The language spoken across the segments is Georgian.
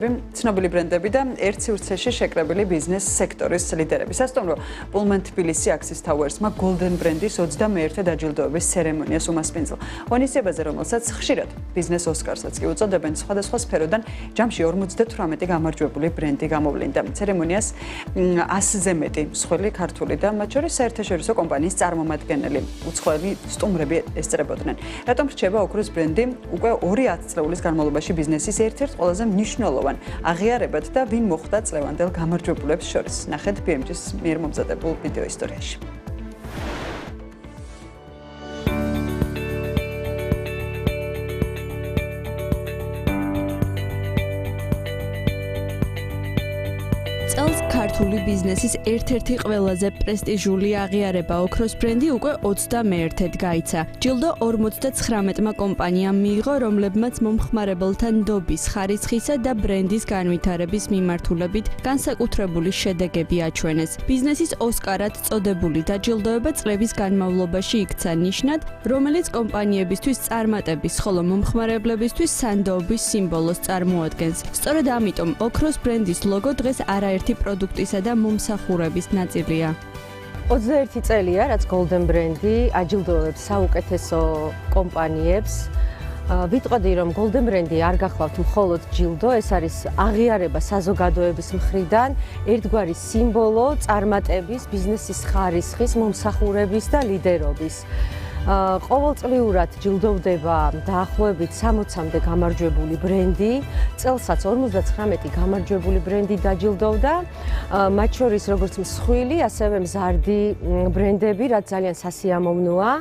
ცნობილი ბრენდები და ერთ სივრცეში შეკრებილი ბიზნეს სექტორის ლიდერები. სასტომ რომ Pullman თბილისი Axis Towers-მა Golden ბრენდის 21-ე დაჯილდოების ცერემონიას უმასპინძლა. ღონისძიებაზე, რომელსაც ხშირად ბიზნეს ოსკარსაც კი უწოდებენ, სხვადასხვა სფეროდან ჯამში 58 გამარჯვებული ბრენდი გამოვლინდა. ცერემონიას 100-ზე მეტი მსხვილი ქართული და მათ შორის საერთაშორისო კომპანიის წარმომადგენელი უცხოელი სტუმრები ესწრებოდნენ. რატომ რჩება ოქროს ბრენდი უკვე 2 წლეულის განმავლობაში ბიზნესის ერთ-ერთ ყველაზე მნიშვნელოვან აღიარებად და ვინ მოხვდა წლევანდელ გამარჯვებულებს შორის. ნახეთ BMG-ის მიერ მომზადებულ ვიდეო ისტორიაში. წელს ქართული ბიზნესის ერთ-ერთი ყველაზე პრესტიჟული აღიარება ოქროს ბრენდი უკვე 21-ად გაიცა. ჯილდო 59-მა კომპანიამ მიიღო, რომლებმაც მომხმარებელთა ნდობის, ხარისხისა და ბრენდის განვითარების მიმართულებით განსაკუთრებული შედეგები აჩვენეს. ბიზნესის ოსკარად წოდებული დაჯილდოება წლების განმავლობაში იქცა ნიშნად, რომელიც კომპანიებისთვის წარმატების, ხოლო მომხმარებლებისთვის სანდოობის სიმბოლოს წარმოადგენს. სწორედ ამიტომ ოქროს ბრენდის ლოგო დღეს არაერთი პროდუქტისა და მომსახურების ნაწილია. 21 წელია, რაც Golden ბრენდი აჯილდოვებს საუკეთესო კომპანიებს. ვიტყოდი, რომ Golden ბრენდი არ გახლავთ მხოლოდ ჯილდო, ეს არის აღიარება საზოგადოების მხრიდან, ერთგვარი სიმბოლო წარმატების, ბიზნესის ხარისხის, მომსახურების და ლიდერობის. ყოველწლიურად ჯილდოვდება დაახლოებით 60-მდე გამარჯვებული ბრენდი. წელსაც 59 გამარჯვებული ბრენდი დაჯილდოვდა. მათ შორის როგორც მსხვილი, ასევე მზარდი ბრენდები, რაც ძალიან სასიამოვნოა.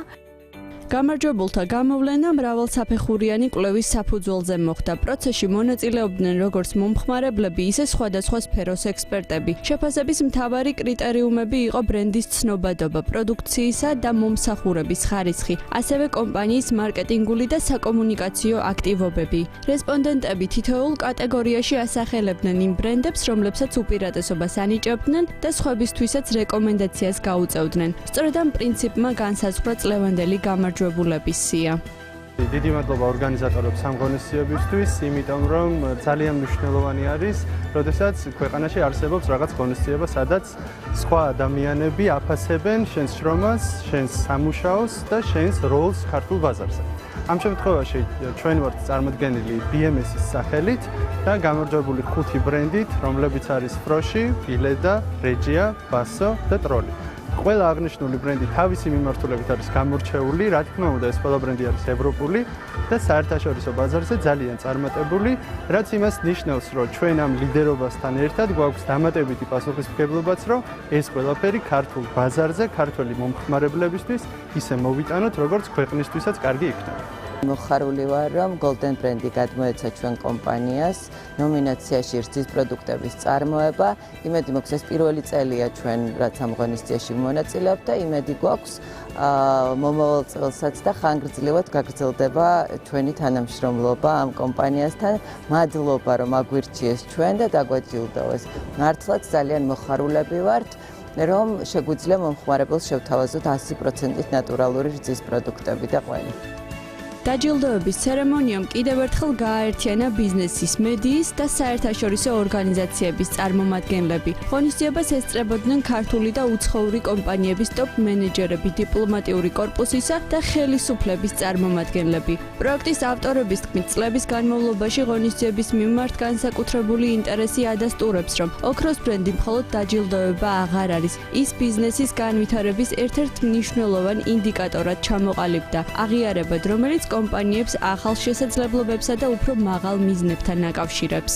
გამარჯვებულთა გამოვლენა მრავალსაფეხურიანი კვლევის საფუძველზე მოხდა. პროცესში მონაწილეობდნენ როგორც მომხმარებლები, ისე სხვადასხვა სფეროს ექსპერტები. შეფასების მთავარი კრიტერიუმები იყო ბრენდის ცნობადობა, პროდუქციისა და მომსახურების ხარისხი, ასევე კომპანიის მარკეტინგული და საკომუნიკაციო აქტივობები. რესპონდენტები თითოეულ კატეგორიაში ასახელებდნენ იმ ბრენდებს, რომლებსაც უპირატესობას ანიჭებდნენ და სხვებისთვისაც რეკომენდაციას გაუწევდნენ. სწორედ ამ პრინციპმა განსაზღვრა წლევანდელი გამარჯვებულების სია. დიდი მადლობა ორგანიზატორებს ამ ღონისძიებისთვის, იმიტომ რომ ძალიან მნიშვნელოვანი არის, როდესაც ქვეყანაში არსებობს რაღაც ღონისძიება, სადაც სხვა ადამიანები აფასებენ შენს შრომას, შენს სამუშაოს და შენს როლს ქართულ ბაზარზე. ამ შემთხვევაში ჩვენ ვართ წარმოდგენილი BMS-ის სახელით და გამარჯვებული 5 ბრენდით, რომლებიც არის Froshi, Fileda, Regia, Basso და Trolli. ყველა აღნიშნული ბრენდი თავისი მიმართულებით არის გამორჩეული, რა თქმა უნდა, ეს ყველა ბრენდი არის ევროპული და საერთაშორისო ბაზარზე ძალიან წარმატებული, რაც იმას ნიშნავს, რომ ჩვენ ამ ლიდერობასთან ერთად გვაქვს დამატებითი პასუხისმგებლობაც, რომ ეს ყველაფერი ქართულ ბაზარზე, ქართველი მომხმარებლებისთვის ისე მოვიტანოთ, როგორც ქვეყნისთვისაც კარგი იქნება. მოხარული ვარ, რომ Golden ბრენდი გადმოეცა ჩვენ კომპანიას ნომინაციაში რძის პროდუქტების წარმოება. იმედი მაქვს, ეს პირველი წელია ჩვენ რაც ამ ღონისძიებაში მონაწილეობთ და იმედი გვაქვს მომავალ წელსაც და ხანგრძლივად გაგრძელდება ჩვენი თანამშრომლობა ამ კომპანიასთან. მადლობა, რომ აგვირჩიეს ჩვენ და დაგვაჯილდოვეს. მართლაც ძალიან მოხარულები ვართ, რომ შეგვიძლია მომხმარებელს შევთავაზოთ 100%-ით ნატურალური რძის პროდუქტები და ყველი. დაჯილდოების ცერემონიამ კიდევ ერთხელ გააერთიანა ბიზნესის, მედიის და საერთაშორისო ორგანიზაციების წარმომადგენლები. ღონისძიებას ესწრებოდნენ ქართული და უცხოური კომპანიების ტოპ მენეჯერები, დიპლომატიური კორპუსისა და ხელისუფლების წარმომადგენლები. პროექტის ავტორების თქმით, წლების განმავლობაში ღონისძიების მიმართ განსაკუთრებული ინტერესი ადასტურებს, რომ ოქროს ბრენდი მხოლოდ დაჯილდოება აღარ არის. ის ბიზნესის განვითარების ერთ-ერთ მნიშვნელოვან ინდიკატორად ჩამოყალიბდა. აღიარებად, რომელიც კომპანიებს ახალ შესაძლებლობებსა და უფრო მაღალ მიზნებთან აკავშირებს.